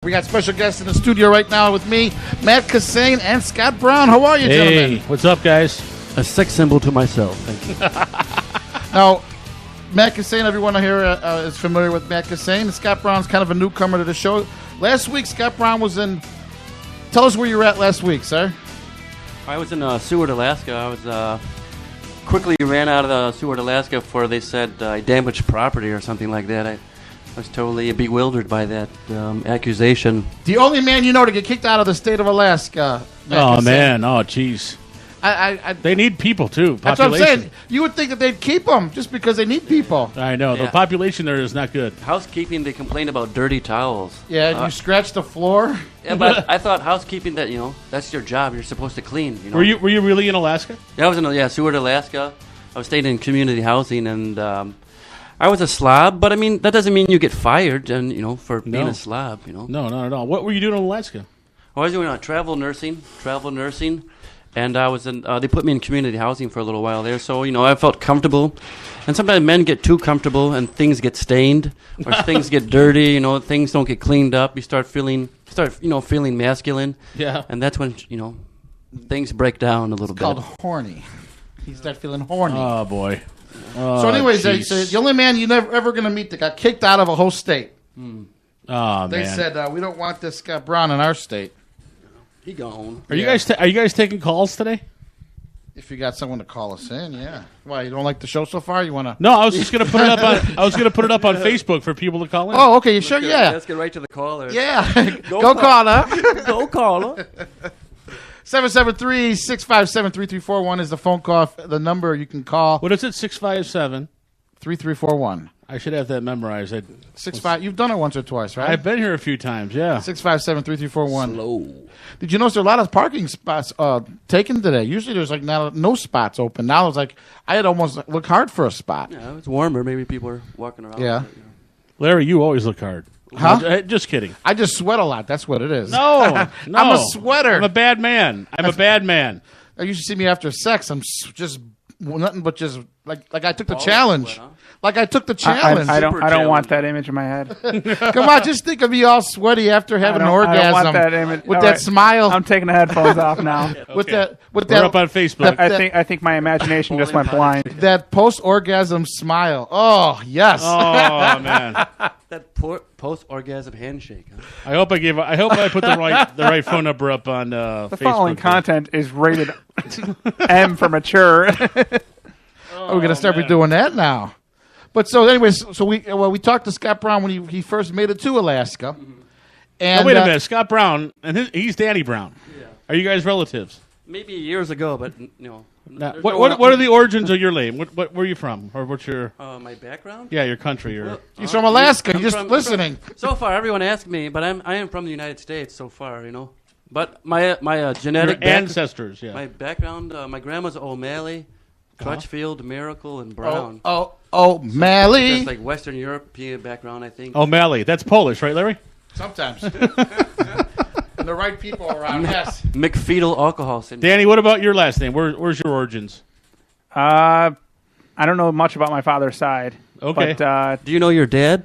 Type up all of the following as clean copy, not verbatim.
We got special guests in the studio right now with me, Matt Kissane and Scott Brown. How are you, gentlemen? Hey, what's up, guys? A sex symbol to myself. Thank you. Now, Matt Kissane, everyone here is familiar with Matt Kissane. Scott Brown's kind of a newcomer to the show. Last week, Scott Brown was in... Tell us where you were at last week, sir. I was in Seward, Alaska. I was quickly ran out of Seward, Alaska before they said I damaged property or something like that. I was totally bewildered by that accusation. The only man you know to get kicked out of the state of Alaska. Matt Oh, Kissane. man. Oh, jeez. They need people, too. That's what I'm saying. You would think that they'd keep them just because they need people. I know. Yeah. The population there is not good. Housekeeping, they complain about dirty towels. Yeah, you scratch the floor. Yeah, but I thought housekeeping, that's your job. You're supposed to clean. Were you really in Alaska? Yeah, I was in Seward, Alaska. I was staying in community housing, and I was a slob. But I mean, that doesn't mean you get fired, and for being a slob. No, not at all. What were you doing in Alaska? I was doing travel nursing, and I was in. They put me in community housing for a little while there, so I felt comfortable. And sometimes men get too comfortable, and things get stained, or things get dirty. Things don't get cleaned up. You start feeling masculine. Yeah. And that's when things break down a little It's bit. called horny. You start feeling horny. Oh, boy. So anyways, they said the only man you're never ever going to meet that got kicked out of a whole state. Oh, They man. said, we don't want this Scott Brown in our state. He gone. Are you guys taking calls today? If you got someone to call us in, yeah. Why, you don't like the show so far? You want to... No, I was just going to put it up on. I was going to put it up on Facebook for people to call in. Oh, okay, you sure? Yeah. Let's get right to the caller. Yeah. Go call her. Go caller. 773-657-3341 is the phone call. The number you can call. What is it? 657. 3341. I should have that memorized. 65. You've done it once or twice, right? I've been here a few times. Yeah. 657-3341. Slow. Did you notice there are a lot of parking spots taken today? Usually there's like no spots open. Now it's like I had almost look hard for a spot. Yeah, it's warmer. Maybe people are walking around. Yeah. Larry, you always look hard. Huh? Just kidding. I just sweat a lot. That's what it is. No. I'm a sweater. I'm a bad man. I'm a bad man. You should see me after sex. I'm just nothing but just like I took the challenge. Sweat, huh? Like I took the challenge. I don't want that image in my head. Come on, just think of me all sweaty after having an orgasm. I don't want that image. With All that right. smile. I'm taking the headphones off now. With that We're up on Facebook. I think my imagination just went blind. that post-orgasm smile. Oh yes. Oh man. That post-orgasm handshake. Huh? I hope I put the right phone number up on Facebook. The following content is rated M for mature. We're gonna start doing that now. But so, anyways, we talked to Scott Brown when he first made it to Alaska. And Wait a minute, Scott Brown, and he's Danny Brown. Yeah. Are you guys relatives? Maybe years ago, but Now, there's what are the origins of your name? Where are you from, or what's your my background? your country? Or Well, he's from Alaska. I'm You're just from- listening. So far, everyone asks me, but I am from the United States. So far, But my your genetic ancestors? Yeah. my background, my grandma's O'Malley, Crutchfield, Miracle, and Brown. Oh, Mally. That's like Western European background, I think. O'Malley. That's Polish, right, Larry? Sometimes. And the right people around. Yes. McFetal alcohol syndrome. Danny, what about your last name? Where's your origins? I don't know much about my father's side. Okay. But Do you know your dad?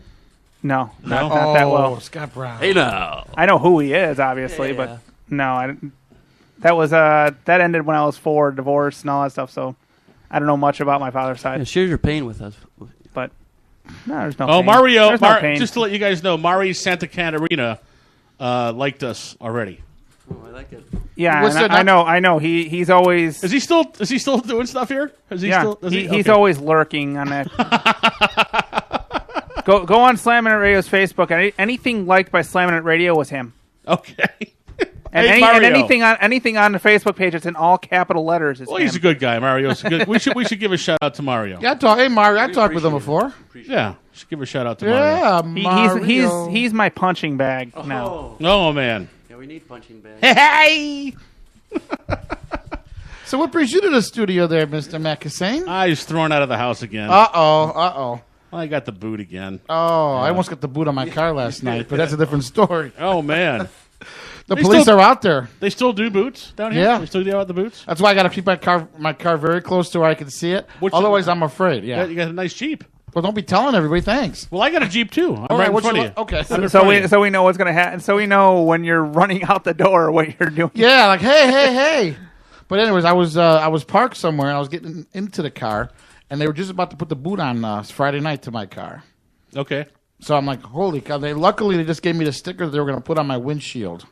no, not Oh, that well. Scott Brown. Hey, no. I know who he is, obviously, Yeah. but no, I didn't. That was that ended when I was 4, divorced and all that stuff. So I don't know much about my father's Yeah, side. share your pain with us. But no, there's no. Oh, pain. Mario. There's no pain. Just to let you guys know, Mari Santa Catarina liked us already. Oh, I like it. Yeah, What's and that- I know. He's always. Is he still doing stuff here? Is he Yeah, still? Is he's okay. always lurking on that. Go on Slamming It Radio's Facebook. And anything liked by Slamming It Radio was him. Okay. And, Hey, and Mario. anything on the Facebook page that's in all capital letters is Well, him. he's a good guy, Mario. We should give a shout out to Mario. Yeah, hey, Mario. I talked with him before. Yeah, should give a shout out to Mario. Yeah, Mario. He's my punching bag now. Oh. Oh man. Yeah, we need punching bags. Hey! So what brings you to the studio there, Mr. Matt Kissane? I was thrown out of the house again. Uh-oh. I got the boot again. Oh, I almost got the boot on my car last night, but that's a different story. Oh man. The They police still- are out there. They still do boots down here? Yeah. They still do out the boots? That's why I got to keep my car very close to where I can see it. Which- Otherwise, I'm afraid. Yeah. Yeah. You got a nice Jeep. Well, don't be telling everybody. Thanks. Well, I got a Jeep too. I'm All right in what's front your of you. Okay. So we know what's gonna happen. So we know when you're running out the door what you're doing. Yeah, like hey. But anyways, I was parked somewhere and I was getting into the car, and they were just about to put the boot on Friday night to my car. Okay. So I'm like, holy cow! Luckily they just gave me the sticker that they were going to put on my windshield.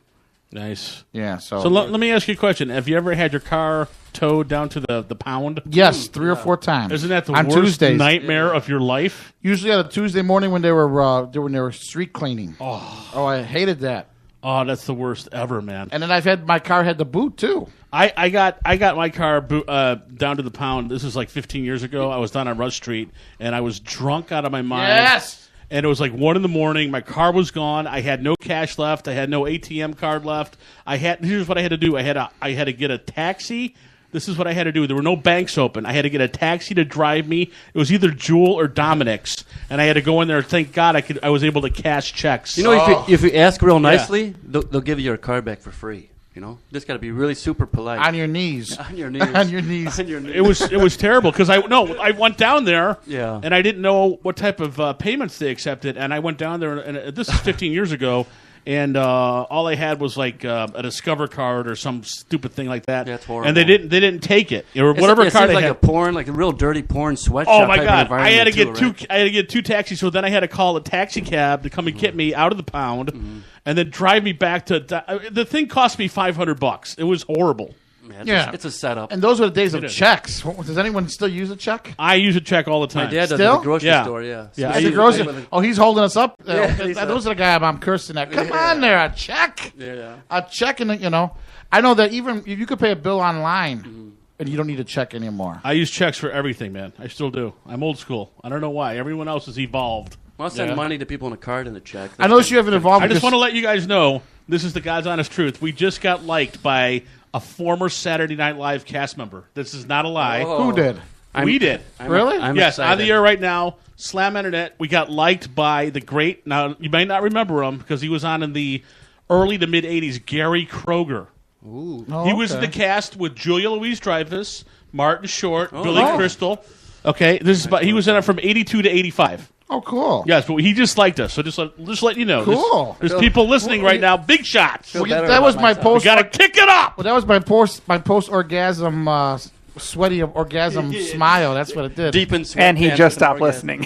Nice. Yeah. So let me ask you a question. Have you ever had your car towed down to the pound? yes, 3 or 4 times. Isn't that the on worst Tuesdays. nightmare of your life? Usually on a Tuesday morning when they were street cleaning. Oh, I hated that. Oh, that's the worst ever, man. And then my car had the boot too. I got my car down to the pound. This is like 15 years ago. I was down on Rush Street, and I was drunk out of my mind. Yes. And it was like 1 a.m. My car was gone. I had no cash left. I had no ATM card left. Here's what I had to do. I had to get a taxi. This is what I had to do. There were no banks open. I had to get a taxi to drive me. It was either Jewel or Dominic's, and I had to go in there. Thank God I was able to cash checks. You know, if you ask real nicely, they'll give you your car back for free. You know, just got to be really super polite. On your knees. On your knees. On your knees. On your knees. It was terrible because I went down there, Yeah. and I didn't know what type of payments they accepted, and I went down there, and this is 15 years ago, and all I had was like a Discover card or some stupid thing like that. That's horrible. And they didn't take it or whatever it card seems they like had. like a real dirty porn sweatshop. Oh my type of God! I had to environment get too, I had to get 2 taxis, so then I had to call a taxi cab to come and get me out of the pound, and then drive me back to. The thing cost me $500. It was horrible. Yeah, it's a setup. And those were the days of is. checks. Does anyone still use a check? I use a check all the time. My dad does Still? at the grocery Yeah. store. Yeah, Yeah, At I the use- grocery. Oh, he's holding us up. Yeah, Those are the guy I'm cursing at. Come on there, a check. Yeah. A check, and I know that even if you could pay a bill online, and you don't need a check anymore. I use checks for everything, man. I still do. I'm old school. I don't know why. Everyone else has evolved. Well, I'll send Yeah. money to people in a card and a check. I noticed you haven't evolved. I just because- want to let you guys know this is the God's honest truth. We just got liked by a former Saturday Night Live cast member. This is not a lie. Oh. Who did? We did. Really? I'm Yes, excited. on the air right now, Slam Internet. We got liked by the great. Now you may not remember him because he was on in the early to mid '80s. Gary Kroger. Ooh. Oh, He was in okay. the cast with Julia Louis-Dreyfus, Martin Short, Oh, Billy wow. Crystal. Okay, this is he was in it from '82 to '85. Oh, cool. Yes, but he just liked us. So just let you know. Cool. There's people listening right now. Big shots. Feel Well, better that was about my myself. post. We got to kick it up. Well, that was my post orgasm sweaty orgasm smile. That's what it did. Deep in sweat And he pants just and stopped orgasm. listening.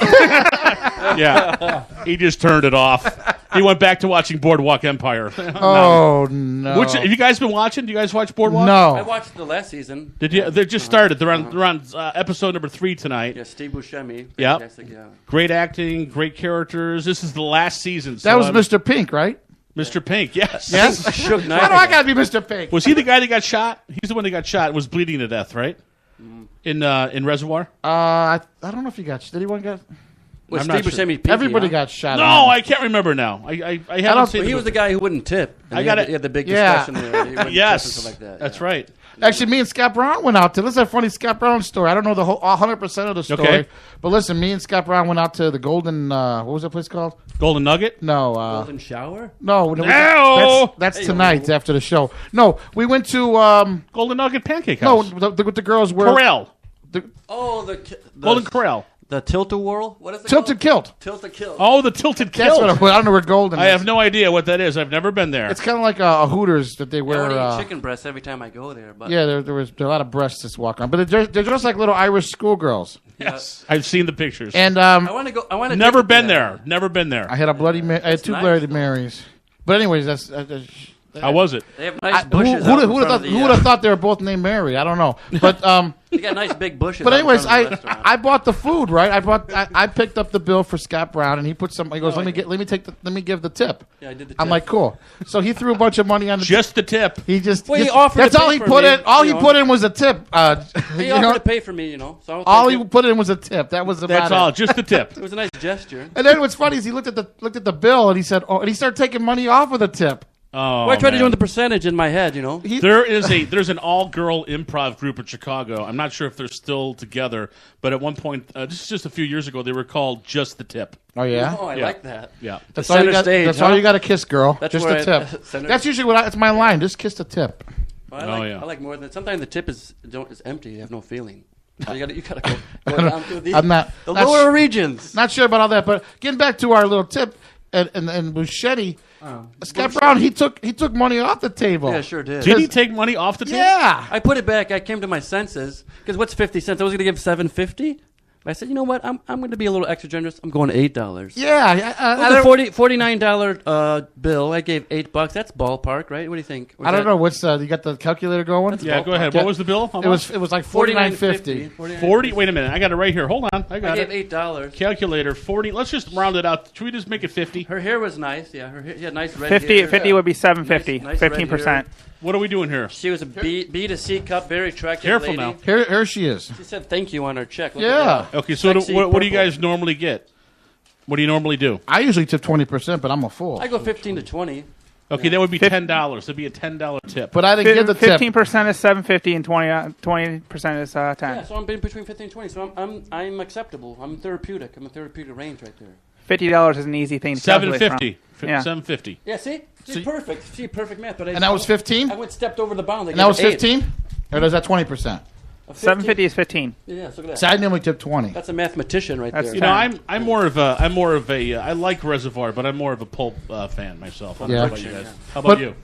Yeah, he just turned it off. He went back to watching Boardwalk Empire. Oh no! Which have you guys been watching? Do you guys watch Boardwalk? I No. watched the last season. Did you? They just started. They're on episode number 3 tonight. Yeah, Steve Buscemi. Yep. Fantastic, yeah. Great acting, great characters. This is the last season. So That was I'm- Mr. Pink, right? Mr. Pink. Yes. Yes. Suge Why Knight. do I gotta be Mr. Pink? Was he the guy that got shot? He's the one that got shot and was bleeding to death, right? In Reservoir. I don't know if he got. Did anyone get? Was I'm not Steve sure. Buscemi pinky, Everybody huh? got shot. No, I can't remember now. I haven't don't- seen. Well, he the was the movie. guy who wouldn't tip. And I he got had it. He had the big Yeah. discussion there. He wouldn't tip and Yes, stuff like that. that's yeah. right. Actually, me and Scott Brown went out to. This is a funny Scott Brown story. I don't know the whole 100% of the story, Okay. but listen, me and Scott Brown went out to the Golden. What was that place called? Golden Nugget. No, Golden shower? no. No! That's Hey, tonight yo. after the show. No, we went to. Golden Nugget Pancake No, House. with the girls were Corral. Oh, the Golden Corral. The Tilt-A-Whirl? What is it Tilted called? Kilt. Tilt-A-Kilt. Oh, the Tilted That's Kilt. what I don't know where Golden. I is. have no idea what that is. I've never been there. It's kind of like a Hooters that they I wear. want to eat chicken breasts every time I go there. But Yeah, there was a lot of breasts that walk on, but they're just like little Irish schoolgirls. yes, I've seen the pictures. And I want to go. I want to. Never been there. Never been there. I had a bloody. I had two nice, Bloody though. Marys. But anyways, that's. How was it? They have nice Who bushes. would have thought they were both named Mary? I don't know, but They got nice big bushes. but out in anyways, front of the restaurant. I bought the food, right? I picked up the bill for Scott Brown, and he put some. He goes, let me give the tip. Yeah, I did the I'm tip. like, cool. So he threw a bunch of money on the. Just the tip. He just. Well, he just- offered that's to all pay he for put me, in. All he you know. put in was a tip. He you offered know, to pay for me, you know. So all he put in was a tip. That was about That's it. all. Just the tip. It was a nice gesture. And then what's funny is he looked at the bill and he said, and he started taking money off of the tip. Oh, Well, I tried to man. do the percentage in my head, you know. There's an all-girl improv group in Chicago. I'm not sure if they're still together, but at one point, this is just a few years ago, they were called Just the Tip. Oh yeah. Oh, I Yeah. like that. Yeah. That's Center all you got. stage, That's huh? all you got to kiss, girl. That's just where a tip. center- That's usually it's my line. Just kiss the tip. Well, Oh, yeah. I like more than sometimes the tip is empty. You have no feeling. So you gotta go down through the I'm lower regions. Not sure about all that, but getting back to our little tip and Buschetti, Scott Brown, he took money off the table. Yeah, sure did. Did he take money off the table? Yeah. I put it back. I came to my senses because what's 50 cents? I was going to give $7.50. I said, you know what? I'm going to be a little extra generous. I'm going to $8. Yeah. It was a $49 bill. I gave $8. That's ballpark, right? What do you think? I don't know. What's you got the calculator going? Yeah, go ahead. What was the bill? How much? It was like $49.50. 40. Wait a minute. I got it right here. Hold on. I got I it. gave $8. Calculator 40. Let's just round it out. Should we just make it 50? Her hair was nice. Yeah, her hair, she had nice red 50, hair. 50 would be $7.50. Nice red 15%. hair. What are we doing here? She was a B to C cup, very attractive Careful lady. now. Here she is. She said thank you on her check. Look Yeah. at that. Okay, so Sexy what do you purple. guys normally get? What do you normally do? I usually tip 20%, but I'm a fool. I go 15 to 20. Okay, that would be $10. That'd be a $10 tip. But I didn't give the tip. 15% is $7.50 and 20% is 10. Yeah, so I'm between 15 and 20. So I'm acceptable. I'm therapeutic. I'm a therapeutic range right there. $50 is an easy thing to calculate from. $7.50. Yeah. $7.50. Yeah, see? She's perfect. She's perfect math. But And that was 15? I went stepped over the bound. And that was 15? Or is that 20%? $7.50 is 15. Yeah, so look at So that. I normally tip 20. That's a mathematician right That's there. You know, I'm more of a I like Reservoir, but I'm more of a pulp fan myself. I don't know about you guys. How about But- you?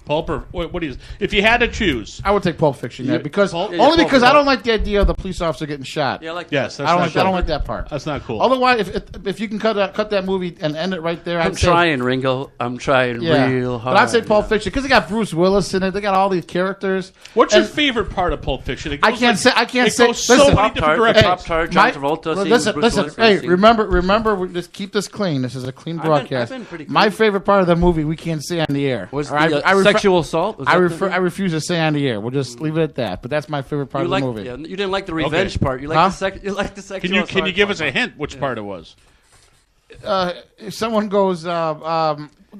Pulp or what do you? If you had to choose, I would take Pulp Fiction, yeah, because Pulp? Yeah, only Pulp because Fiction. I don't like the idea of the police officer getting shot. Yeah, I like yes, that. that's I not cool. don't like that part. That's not cool. Otherwise, if you can cut that movie and end it right there, I'm I'd say, trying, Ringo. I'm trying yeah. real hard. But I'd say Pulp yeah. Fiction because they got Bruce Willis in it. They got all these characters. What's your And favorite part of Pulp Fiction? It I goes can't say. I can't it say. goes so Listen, many different Pop-Tart, directions. Pop-Tart, John Travolta, scene, listen, Bruce listen. Willis, Hey, scene. remember. We just keep this clean. This is a clean broadcast. I've been pretty clean. My favorite part of the movie we can't say on the air. Was Or I refer- sexual assault? Was I that refer. the- I refuse to say on the air. We'll just leave it at that. But that's my favorite part You of like? the movie. Yeah, you didn't like the revenge Okay. part. You like Huh? You like the sexual. Can you give us a part. hint which part it was? If someone goes,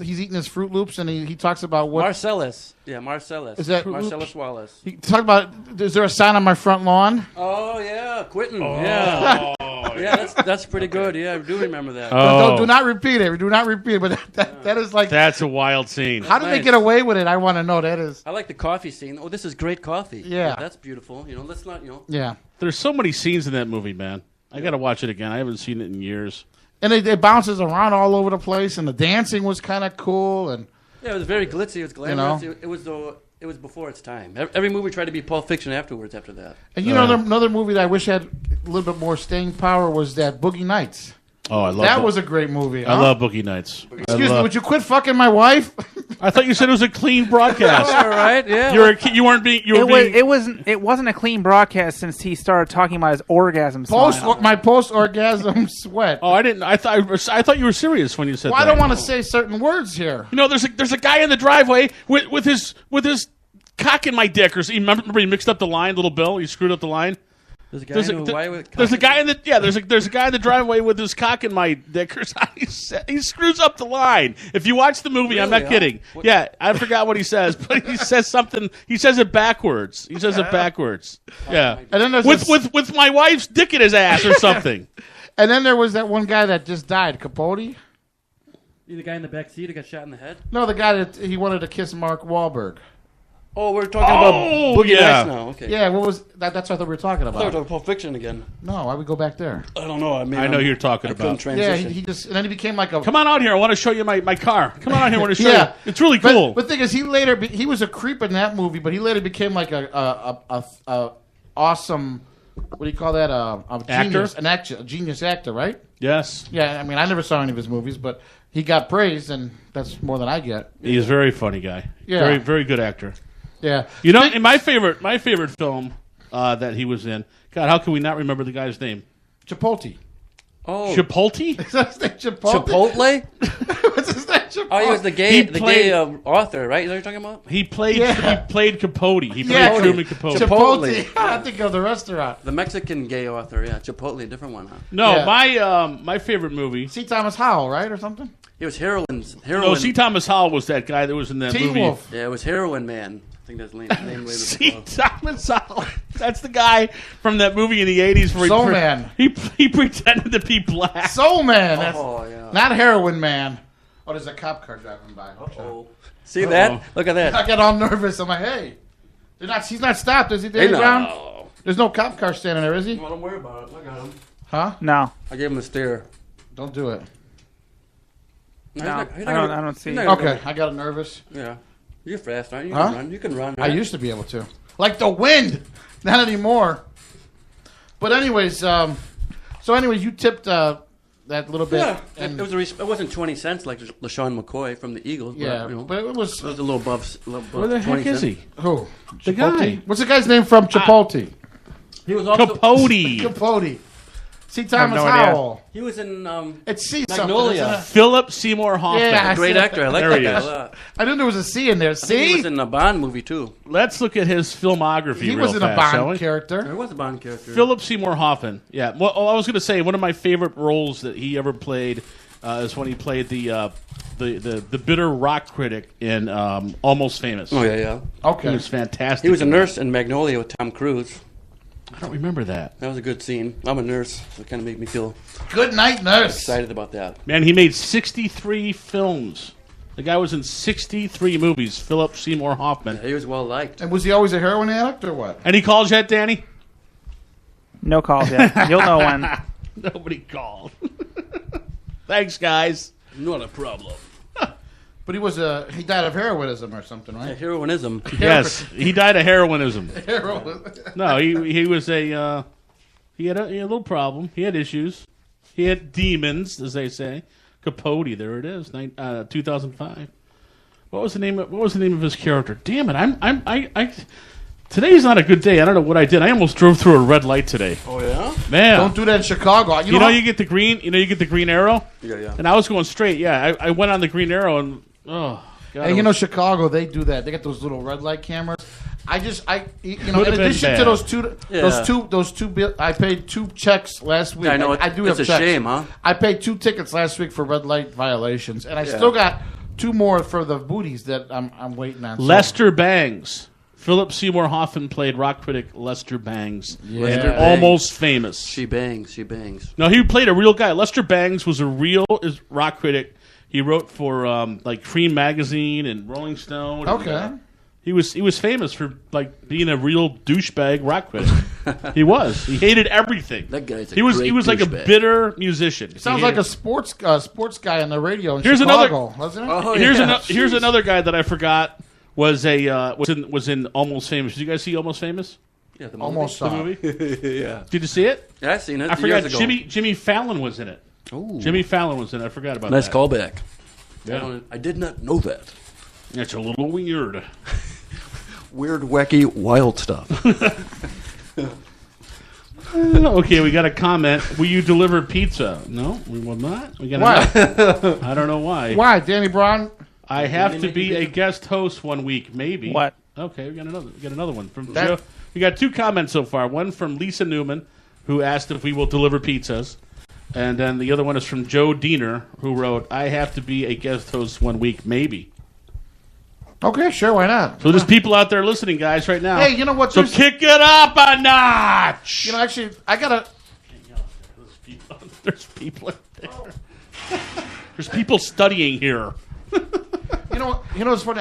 he's eating his Fruit Loops and he talks about what Marcellus. Yeah, Marcellus. Is that- Marcellus Wallace? he talked about. Is there a sign on my front lawn? Oh yeah, Quentin. Yeah, yeah, that's pretty good. Yeah, I do remember that. Oh. Do not repeat it. Do not repeat it. But that is like. That's a wild scene. How did they nice. get away with it? I want to know. That is. I like the coffee scene. Oh, this is great coffee. Yeah. that's beautiful. You know, let's not. You know, Yeah. There's so many scenes in that movie, man. I got to watch it again. I haven't seen it in years. And it bounces around all over the place, and the dancing was kind of cool. And yeah, it was very glitzy. It was glamorous. know? It was before its time. Every movie tried to be Pulp Fiction afterwards. After that, you know another movie that I wish had a little bit more staying power was that Boogie Nights. Oh, I love That was a great movie. I huh? love Boogie Nights. Excuse me, would you quit fucking my wife? I thought you said it was a clean broadcast. all right. Yeah, You weren't being. You were being. It wasn't a clean broadcast since he started talking about his orgasm. My post orgasm sweat. Oh, I didn't. I thought you were serious when you said Well, that. I don't want to say certain words here. You know, there's a guy in the driveway with his cock in my dick. Or he remember he mixed up the line, little Bill. He screwed up the line. There's a guy There's in a, Hawaii with there's a guy in the there's a guy in the driveway with his cock in my dick. Or he screws up the line. If you watch the movie, I'm Really, not huh? kidding. What- Yeah, I forgot what he says, but he says something. He says it backwards. He says it backwards. Yeah, And then there's with my wife's dick in his ass or something. and then there was that one guy that just died, Capote. You the guy in the back seat who got shot in the head? No, the guy that he wanted to kiss Mark Wahlberg. Oh, we're talking about Boogie yeah. Nights now. Okay. Yeah, what was that? That's what I thought we were talking I thought we were about. talking Pulp Fiction again. No, why we go back there? I don't know. I know who you're talking I couldn't about. Yeah, transition. he just and then he became like a. Come on out here. I want to show you my car. Come on out here. I want to show Yeah. you. It's really cool. But the thing is, he was a creep in that movie, but he later became like a awesome. What do you call that? A genius, a genius actor, right? Yes. Yeah, I mean, I never saw any of his movies, but he got praised, and that's more than I get. He's a very funny guy. Yeah. Very, very good actor. Yeah, You know, in my favorite film that he was in. God, how can we not remember the guy's name? Chipotle. Oh, Chipotle? Is that his name, Chipotle? Chipotle? What's his name? Chipotle. Oh, he was the He gay played- author, right? Is that what you're talking about? He played Yeah. He played Capote. He played Yeah, Truman Capote. Chipotle. I think of the restaurant. The Mexican gay author, yeah. Chipotle, different one, huh? No, Yeah. my favorite movie. C. Thomas Howell, right, or something? It was Heroin. No, C. Thomas Howell was that guy that was in that Teen movie. Wolf. Yeah, it was Heroin Man. I think that's the name. C. Thomas Howell. That's the guy from that movie in the 80s where Soul Man. he pretended to be black. Soul Man. That's Oh, yeah. not Heroin Man. Oh, there's a cop car driving by. Oh. See that? Look at that. I get all nervous. I'm like, hey, he's not stopped, is he, Hey, Danny Brown? no. There's no cop car standing there, is he? Well, don't worry about it. I got him. Huh? No. I gave him a stare. Don't do it. No. I don't see. Okay, I got nervous. Yeah. You're fast, aren't you? Huh? Can run. You can run. I Right? used to be able to. Like the wind. Not anymore. But anyways, you tipped that little bit. Yeah. And, It wasn't 20 cents like LaShawn McCoy from the Eagles. yeah, But, you know, but it was... it was a little above. Where the heck is he? Who? The Chipotle? guy. What's the guy's name from Chipotle? He was also. Capote. Chipotle. C. Thomas no idea. Howell. He was in. It's C Magnolia. something, isn't Philip Seymour Hoffman. Yeah. Great actor. I like There that he guy a is. lot. it? I didn't know there was a C in there. I think he C? was in a Bond movie too. Let's look at his filmography He real was in a fast, shall Bond we? character. There was a Bond character. Philip Seymour Hoffman. Yeah. Well, I was going to say one of my favorite roles that he ever played is when he played the bitter rock critic in Almost Famous. Oh yeah. He Okay. was fantastic. He was a in that. nurse in Magnolia with Tom Cruise. I don't remember that. That was a good scene. I'm a nurse, so it kind of made me feel Good night, nurse. excited about that. Man, he made 63 films. The guy was in 63 movies. Philip Seymour Hoffman. He was well liked. And was he always a heroin addict or what? Any calls yet, Danny? No calls yet. You'll know when. Nobody called. Thanks, guys. Not a problem. But he died of heroinism or something, Yeah, right? heroinism. Yes, he died of heroinism. Heroin. No, he was he had a little problem. He had issues. He had demons, as they say. Capote, there it is, 2005. What was the name of his character? Damn it! I today's not a good day. I don't know what I did. I almost drove through a red light today. Oh yeah. Man, Don't do that in Chicago. you know you get the green. You get the green arrow. Yeah. And I was going straight. Yeah, I went on the green arrow and oh god. And you know Chicago, they do that. They got those little red light cameras. In Could've been addition to bad. those two, I paid 2 checks last week. Yeah, I know. I do it's have a checks. shame, huh? I paid 2 tickets last week for red light violations, and I still got 2 more for the booties that I'm waiting on. So- Lester Bangs. Philip Seymour Hoffman played rock critic Lester Bangs. Yeah. Lester Bangs. Almost Famous. She bangs. She bangs. No, he played a real guy. Lester Bangs was a real rock critic. He wrote for like Cream magazine and Rolling Stone. Okay. And, he was famous for like being a real douchebag rock critic. He was. He hated everything. That guy's a He was great like a douchebag. bitter musician. Sounds He like a hated- sports guy on the radio in Here's Chicago, wasn't it? Oh, Here's, yeah. here's another guy that I forgot was in Almost Famous. Did you guys see Almost Famous? Yeah, the Almost The saw. movie? yeah. Did you see it? Yeah, I've seen it. I forgot years ago. Jimmy Fallon was in it. Ooh. Jimmy Fallon was in it. I forgot about Nice that. callback. Yeah. I did not know that. That's a little weird. Weird, wacky, wild stuff. Okay, we got a comment. Will you deliver pizza? No, we will not. We got Why? I don't know why. Why, Danny Brown? I have to be a guest host one week, maybe. What? Okay, we got another one from That- Joe. We got 2 comments so far. One from Lisa Newman, who asked if we will deliver pizzas, and then the other one is from Joe Diener, who wrote, "I have to be a guest host one week, maybe." Okay, sure, why not? So there's people out there listening, guys, right now. Hey, you know what? So There's- kick it up a notch. Actually, I gotta. There's people out there. There's people studying here. You know what's funny?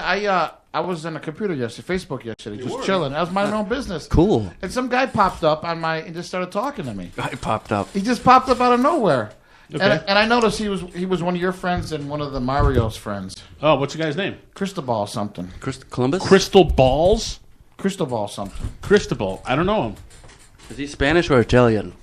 I was on a computer yesterday, Facebook yesterday, just chilling. I was minding my own business. Cool. And some guy popped up and just started talking to me. I popped up. He just popped up out of nowhere. Okay. And I noticed he was one of your friends and one of the Mario's friends. Oh, what's the guy's name? Cristobal something. Columbus? Crystal Balls? Cristobal something. Cristobal. I don't know him. Is he Spanish or Italian?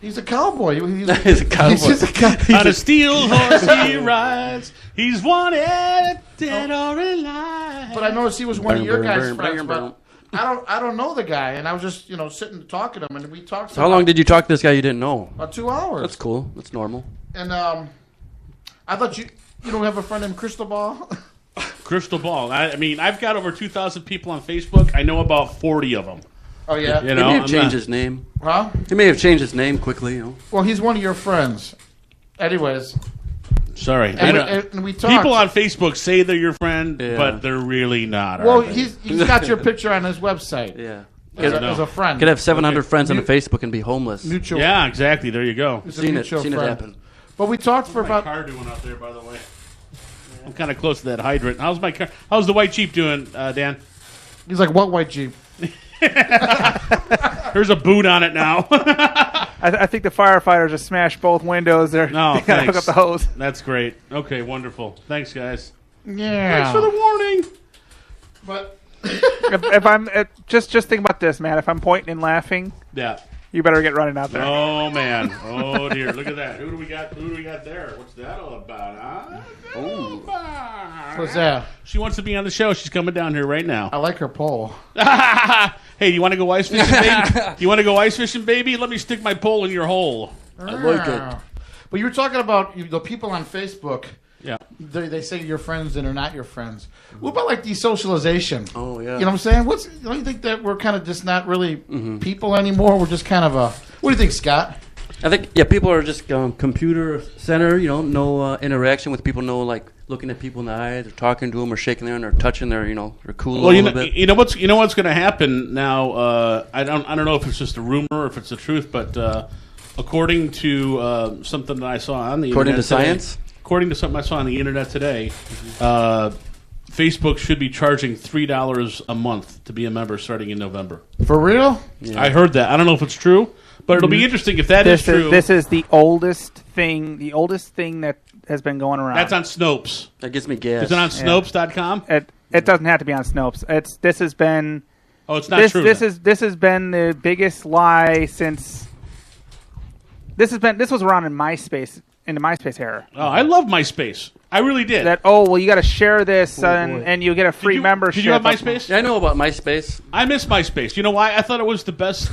He's a cowboy. He's a cowboy. He's just a cowboy. On a steel horse he rides. He's wanted, dead or alive. But I noticed he was one of your Burn, guys' burn, friends. burn, But I don't know the guy, and I was just sitting talking to him, and we talked. How long did you talk to this guy you didn't know? About 2 hours. That's cool. That's normal. And I thought you don't have a friend named Cristobal. Crystal Ball. I mean, I've got over 2,000 people on Facebook. I know about 40 of them. Oh yeah. You He know, may have I'm changed not- his name. Huh? He may have changed his name quickly. Well, he's one of your friends. Anyways, Sorry. and we talked. People on Facebook say they're your friend, Yeah. but they're really not. Well, are they? he's got your picture on his website Yeah. as a friend. Could have 700 friends on Mu- Facebook and be homeless. mutual. Yeah, exactly. There you go. He's a Seen it. mutual Seen it friend. happen. But we talked for How's my about. car doing out there, by the way? I'm kind of close to that hydrant. How's my car? How's the white Jeep doing, Dan? He's like, what white Jeep? There's a boot on it now. I think the firefighters just smashed both windows. They gotta hook up the hose. That's great. Okay, wonderful. Thanks, guys. Yeah. Thanks for the warning. But if I'm just think about this, man. If I'm pointing and laughing, Yeah. you better get running out there. Oh man. Oh dear. Look at that. Who do we got? Who do we got there? What's that all about? Huh? what's that? She wants to be on the show. She's coming down here right now. I like her pole. Hey, do you want to go ice fishing, baby? You want to go ice fishing, baby? Let me stick my pole in your hole. I like it. But you were talking about the people on Facebook. Yeah. They say you're friends and they're not your friends. What about like desocialization? Oh, yeah. You know what I'm saying? Don't you think that we're kind of just not really people anymore? We're just kind of a. What do you think, Scott? I think, people are just computer center, no interaction with people, no, like, looking at people in the eyes or talking to them or shaking their hand or touching their, their cool a little bit. You know what's going to happen now, I don't know if it's just a rumor or if it's the truth, but according to something that I saw on the According internet to today, science? According to something I saw on the internet today, Facebook should be charging $3 a month to be a member starting in November. For real? Yeah. I heard that. I don't know if it's true, but it'll be interesting if that is true. This is the oldest thing that has been going around. That's on Snopes. That gives me gas. Is it on Snopes.com? It doesn't have to be on Snopes. This has been. Oh, it's not true. This has been the biggest lie since. This was around in MySpace, in the MySpace era. Oh, I love MySpace. I really did. You got to share this and you get a free membership. Did you have MySpace? Yeah, I know about MySpace. I miss MySpace. You know why? I thought it was the best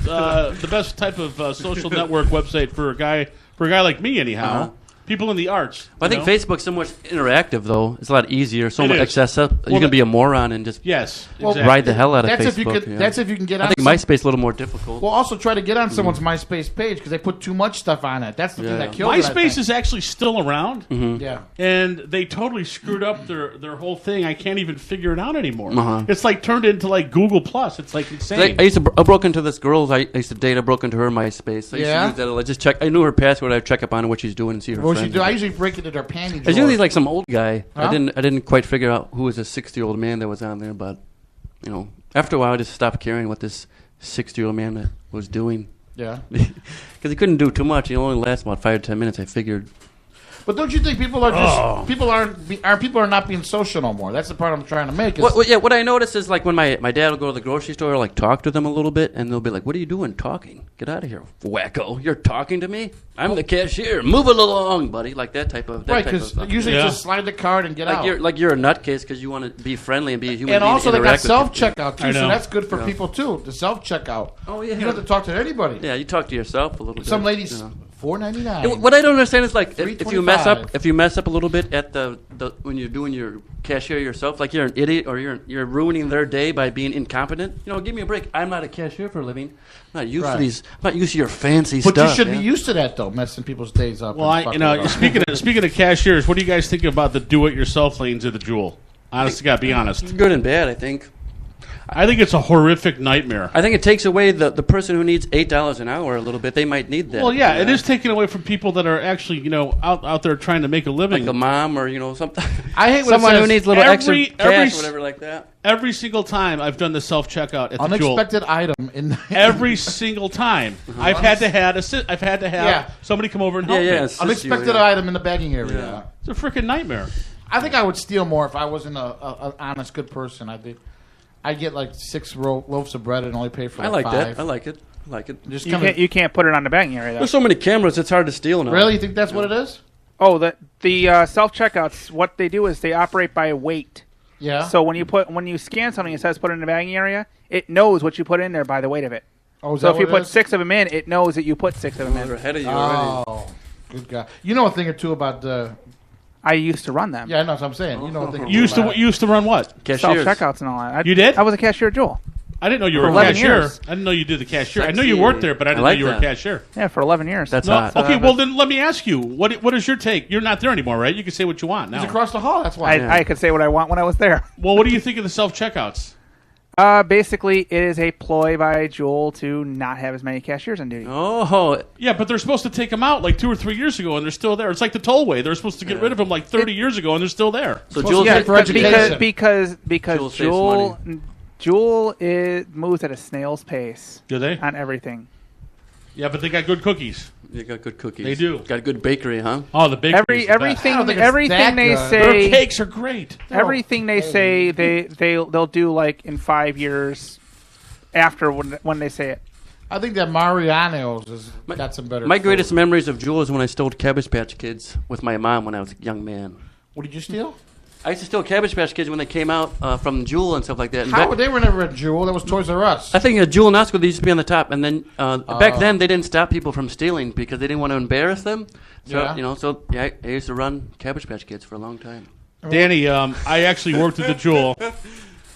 type of social network website for a guy like me, anyhow. Uh-huh. People in the arts. But I think Facebook's so much interactive, though. It's a lot easier. So It much is. accessible. You can be a moron and just exactly. ride the hell out of That's Facebook. That's if you can get on. I think MySpace a little more difficult. Well, also try to get on someone's MySpace page because they put too much stuff on it. That's the thing that kills it, I MySpace think. is actually still around. Yeah. And they totally screwed up their whole thing. I can't even figure it out anymore. Uh-huh. It's like turned into like Google Plus. It's like insane. I broke into this girl's. I used to date. I broke into her MySpace. I used to use that. I just check. I knew her password. I'd check up on her, what she's doing, and see her What friends. she do? I usually break into their panty drawer. It's usually like some old guy. Huh? I didn't quite figure out who was a 60-year-old man that was on there, but after a while, I just stopped caring what this 60-year-old man was doing. Yeah. Because he couldn't do too much. He only lasts about 5 to 10 minutes. I figured. But don't you think people are just people are not being social no more? That's the part I'm trying to make. What I notice is like when my dad will go to the grocery store, like talk to them a little bit, and they'll be like, "What are you doing talking? Get out of here, wacko! You're talking to me? I'm the cashier. Move it along, buddy." Like that type of right? Because usually just slide the card and get out. You're a nutcase because you want to be friendly and be a human. And being, also they got self people. checkout too, so that's good for people too. The self checkout. Oh yeah. You don't have to talk to anybody. Yeah, you talk to yourself a little bit. Some ladies. $4.99. What I don't understand is like if you mess $3.25. up a little bit at the when you're doing your cashier yourself, like you're an idiot or you're ruining their day by being incompetent. Give me a break. I'm not a cashier for a living. I'm not used to these. I'm not used to your fancy stuff. But you should be used to that though, messing people's days up. Well, speaking of cashiers, what do you guys think about the do-it-yourself lanes of the Jewel? Honest to God, be honest. Good and bad, I think. I think it's a horrific nightmare. I think it takes away the person who needs $8 an hour a little bit. They might need that. Well, yeah, it is taken away from people that are actually, out there trying to make a living. Like a mom or, something. I hate when someone it says who needs a little extra cash, whatever like that. Every single time I've done the self-checkout at the Jewel. Unexpected item. Every single time. I've had to have somebody come over and help me. Unexpected item in the bagging area. Yeah. It's a freaking nightmare. I think I would steal more if I wasn't an honest, good person. I'd get like 6 loaves of bread and only pay for like 5. I like it. Just you can't put it on the bagging area, though. There's so many cameras, it's hard to steal now. Really? You think that's what it is? Oh, the self-checkouts, what they do is they operate by weight. Yeah. So when you scan something, it says put it in the bagging area, it knows what you put in there by the weight of it. Oh, so if you put 6 of them in, it knows that you put 6 of them in. They're ahead of you already. Oh, good God. You know a thing or two about the... I used to run them. Yeah, I know what I'm saying. You know a thing or two You about used to run what? Cashiers. Self-checkouts and all that. You did? I was a cashier at Jewel. I didn't know you were For a 11 cashier. years. I didn't know you did the cashier. I Sexy. know you worked there, but I didn't like know you were that. a cashier. Yeah, for 11 years. That's No, hot. okay, well then let me ask you, what is your take? You're not there anymore, right? You can say what you want now. It's across the hall, that's why. I could say what I want when I was there. Well, what do you think of the self-checkouts? Basically, it is a ploy by Jewel to not have as many cashiers on duty. Oh, Yeah, but they're supposed to take them out like 2 or 3 years ago, and they're still there. It's like the tollway. They're supposed to get rid of them like 30 years ago, and they're still there. so Supposed Jules, to get for education. Because Jewel saves money. Jewel moves at a snail's pace Do they? on everything. Yeah, but they got good cookies. You got good cookies. They do. Got a good bakery, huh? Oh, the bakery. Everything I don't think it's everything that they good. Their say cakes are great. everything they say they'll do like in 5 years after when they say it. I think that Mariano's has got some better. My food. greatest memories of Jewel is when I stole Cabbage Patch Kids with my mom when I was a young man. What did you steal? I used to steal Cabbage Patch Kids when they came out from Jewel and stuff like that. And How they were never at Jewel. That was Toys R Us. I think Jewel and Osco, they used to be on the top, and then back then they didn't stop people from stealing because they didn't want to embarrass them. So Yeah. I used to run Cabbage Patch Kids for a long time. Danny, I actually worked at the Jewel.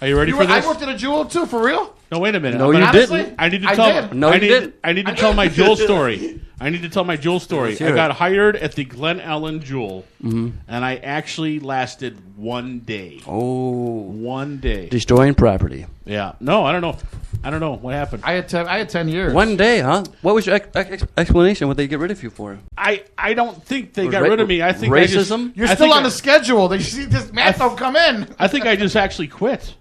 Are you ready for I this? worked at a Jewel too, for real. No, wait a minute. No, you Honestly, didn't. I need to I tell. did. No, you didn't. I need to tell my Jewel story. I need to tell my Jewel story. Let's hear I got it. hired at the Glen Ellen Jewel, and I actually lasted 1 day. Oh, 1 day. destroying property. Yeah. No, I don't know. I don't know what happened. I had 10 years. 1 day, huh? What was your explanation? What they get rid of you for? I don't think they got rid of me. I think racism. You're I still think on the schedule. They see this Matt don't come in. I think I just actually quit.